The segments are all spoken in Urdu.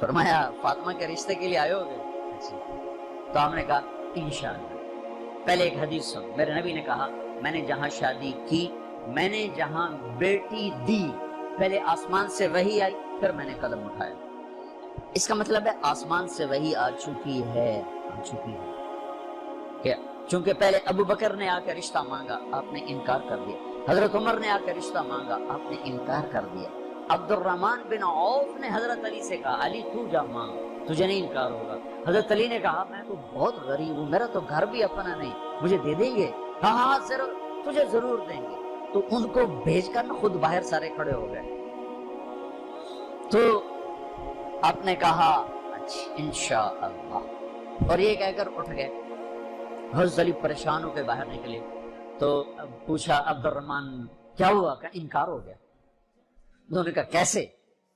فرمایا فاطمہ کے رشتے کے لیے آئے ہوگے؟ تو ہم نے کہا انشاءاللہ۔ پہلے ایک حدیث سن، میرے نبی نے کہا میں نے جہاں شادی کی، میں نے جہاں بیٹی دی، پہلے آسمان سے وحی آئی، پھر میں نے قدم اٹھایا۔ اس کا مطلب ہے آسمان سے وحی آ چکی ہے، کہ چونکہ پہلے ابو بکر نے آ کے رشتہ مانگا، آپ نے انکار کر دیا، حضرت عمر نے آ کے رشتہ مانگا، آپ نے انکار کر دیا، عبد الرحمن بن عوف نے حضرت علی سے کہا علی تو جا مانگ، تجھے نہیں انکار ہوگا۔ حضرت علی نے کہا میں تو بہت غریب ہوں، میرا تو گھر بھی اپنا نہیں، مجھے دے دیں گے؟ ہاں ہاں تجھے ضرور دیں گے۔ تو ان کو بھیج کر خود باہر سارے کھڑے ہو گئے۔ تو آپ نے کہا اچھا انشاءاللہ، اور یہ کہہ کر اٹھ گئے۔ حضرت علی پریشان ہو کے باہر نکلے تو پوچھا عبد الرحمن کیا ہوا؟ کہ انکار ہو گیا۔ انہوں نے کہا کیسے؟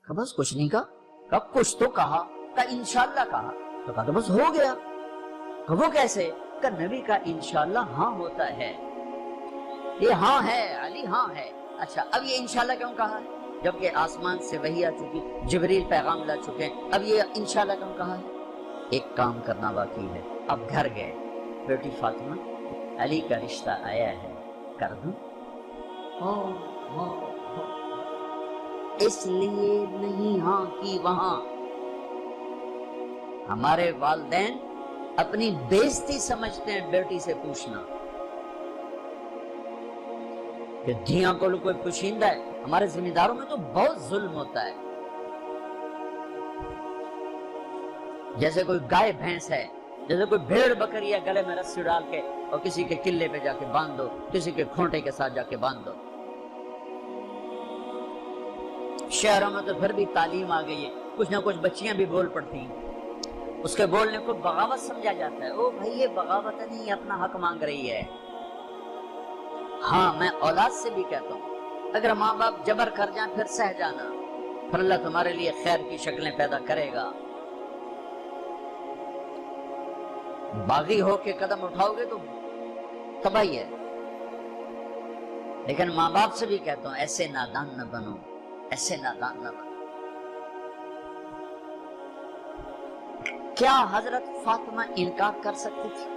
کہ بس کچھ نہیں کہا۔ کہ کچھ تو کہا؟ کہ انشاءاللہ کہا۔ تو کہا تو بس ہو گیا۔ کہ وہ کیسے؟ کہ نبی کا انشاءاللہ ہاں ہوتا ہے، یہ ہاں ہے علی، ہاں ہے۔ اچھا اب یہ انشاءاللہ کیوں کہا ہے جبکہ آسمان سے وحی آ چکی، جبریل پیغام لا چکے ہیں، اب یہ انشاءاللہ کیوں کہا ہے؟ ایک کام کرنا باقی ہے۔ اب گھر گئے، بیٹی فاطمہ علی کا رشتہ آیا ہے، کر دوں؟ اس لیے نہیں ہاں کی وہاں۔ ہمارے والدین اپنی بےزتی سمجھتے ہیں بیٹی سے پوچھنا، کہ دھیاں کو کوئی پوشیندہ ہے۔ ہمارے ذمہ داروں میں تو بہت ظلم ہوتا ہے، جیسے کوئی گائے بھینس ہے، جیسے کوئی بھیڑ بکری ہے، گلے میں رسی ڈال کے اور کسی کے قلعے پہ جا کے باندھ دو، کسی کے کھونٹے کے ساتھ جا کے باندھ دو۔ شہروں میں تو پھر بھی تعلیم آ گئی ہے، کچھ نہ کچھ بچیاں بھی بول پڑتی ہیں، اس کے بولنے کو بغاوت سمجھا جاتا ہے۔ او بھائی یہ بغاوت نہیں، اپنا حق مانگ رہی ہے۔ ہاں میں اولاد سے بھی کہتا ہوں، اگر ماں باپ جبر کر جائیں پھر سہ جانا، پھر اللہ تمہارے لیے خیر کی شکلیں پیدا کرے گا۔ باغی ہو کے قدم اٹھاؤ گے تو تباہی ہے۔ لیکن ماں باپ سے بھی کہتا ہوں ایسے نادان نہ بنو، ایسے نادان نہ بنو۔ کیا حضرت فاطمہ انکار کر سکتی تھی؟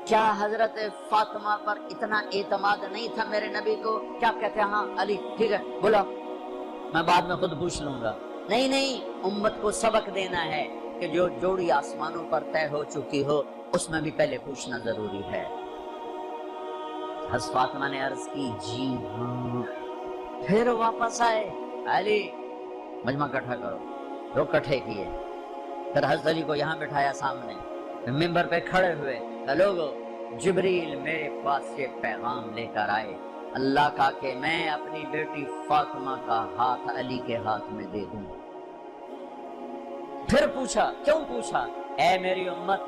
کیا حضرت فاطمہ پر اتنا اعتماد نہیں تھا میرے نبی کو؟ کیا کہتے ہیں ہاں علی ٹھیک ہے بولا، میں بعد میں خود پوچھ لوں گا؟ نہیں نہیں، امت کو سبق دینا ہے کہ جو جوڑی آسمانوں پر طے ہو چکی ہو اس میں بھی پہلے پوچھنا ضروری ہے۔ حضرت فاطمہ نے عرض کی جی ہاں۔ پھر واپس آئے، علی مجمع اکٹھا کرو، لوگ اکٹھے کیے، پھر حضرت علی کو یہاں بٹھایا سامنے، ممبر پہ کھڑے ہوئے، لوگو جبریل میرے پاس یہ پیغام لے کر آئے اللہ کا کہ میں اپنی بیٹی فاطمہ کا ہاتھ علی کے ہاتھ میں دے دوں۔ پھر پوچھا، کیوں پوچھا؟ اے میری امت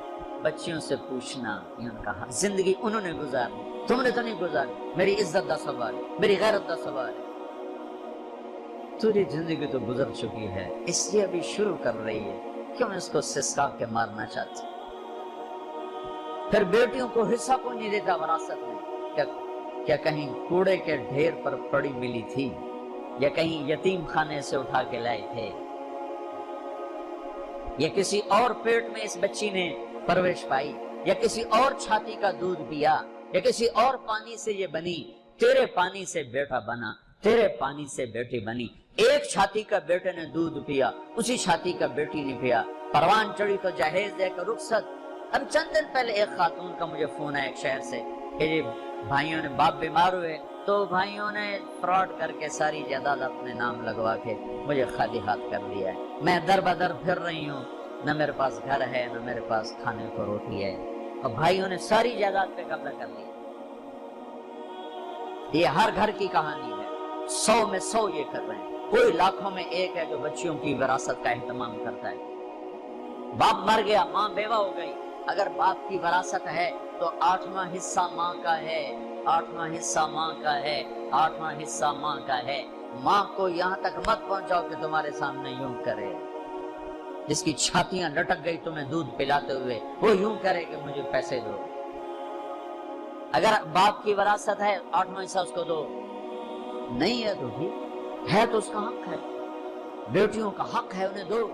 بچیوں سے پوچھنا، انہوں نے کہا زندگی انہوں نے گزاری، تم نے تو نہیں گزاری، میری عزت دا سوال ہے، میری غیرت دا سوال ہے۔ تیری زندگی تو گزر چکی ہے، اس لیے ابھی شروع کر رہی ہے، کیوں اس کو سسکا کے مارنا چاہتی؟ پھر بیٹیوں کو حصہ کو نہیں دیتا وراثت میں؟ کیا کہیں کوڑے کے ڈھیر پر پڑی ملی تھی، یا کہیں یتیم خانے سے اٹھا کے لائے تھے، یا کسی اور پیٹ میں اس بچی نے پرورش پائی، یا کسی اور چھاتی کا دودھ پیا، یا کسی اور پانی سے یہ بنی؟ تیرے پانی سے بیٹا بنا، تیرے پانی سے بیٹی بنی۔ ایک چھاتی کا بیٹے نے دودھ پیا، اسی چھاتی کا بیٹی نے پیا۔ پروان چڑھی تو جہیز دے کر رخصت۔ اب چند دن پہلے ایک خاتون کا مجھے فون ہے ایک شہر سے کہ بھائیوں نے باپ بیمار ہوئے تو بھائیوں نے فراڈ کر کے ساری جائیداد اپنے نام لگوا کے مجھے خالی ہاتھ کر لیا ہے، میں در بدر پھر رہی ہوں، نہ میرے پاس گھر ہے نہ میرے پاس کھانے کو روٹی ہے، اور بھائیوں نے ساری جائیداد پہ قبضہ کر لیا۔ یہ ہر گھر کی کہانی ہے، 100 میں 100 یہ کر رہے ہیں، کوئی لاکھوں میں ایک ہے جو بچیوں کی وراثت کا اہتمام کرتا ہے۔ باپ مر گیا، ماں بیوہ ہو گئی، اگر باپ کی وراثت ہے تو 8واں حصہ ماں کا ہے، 8واں حصہ ماں کا ہے، 8واں حصہ ماں کا ہے۔ ماں کو یہاں تک مت پہنچاؤ کہ تمہارے سامنے یوں کرے، جس کی چھاتیاں لٹک گئی تمہیں دودھ پلاتے ہوئے، وہ یوں کرے کہ مجھے پیسے دو۔ اگر باپ کی وراثت ہے 8واں حصہ اس کو دو، نہیں ہے تو ٹھیک ہے، تو اس کا حق ہے، بیٹیوں کا حق ہے انہیں دو۔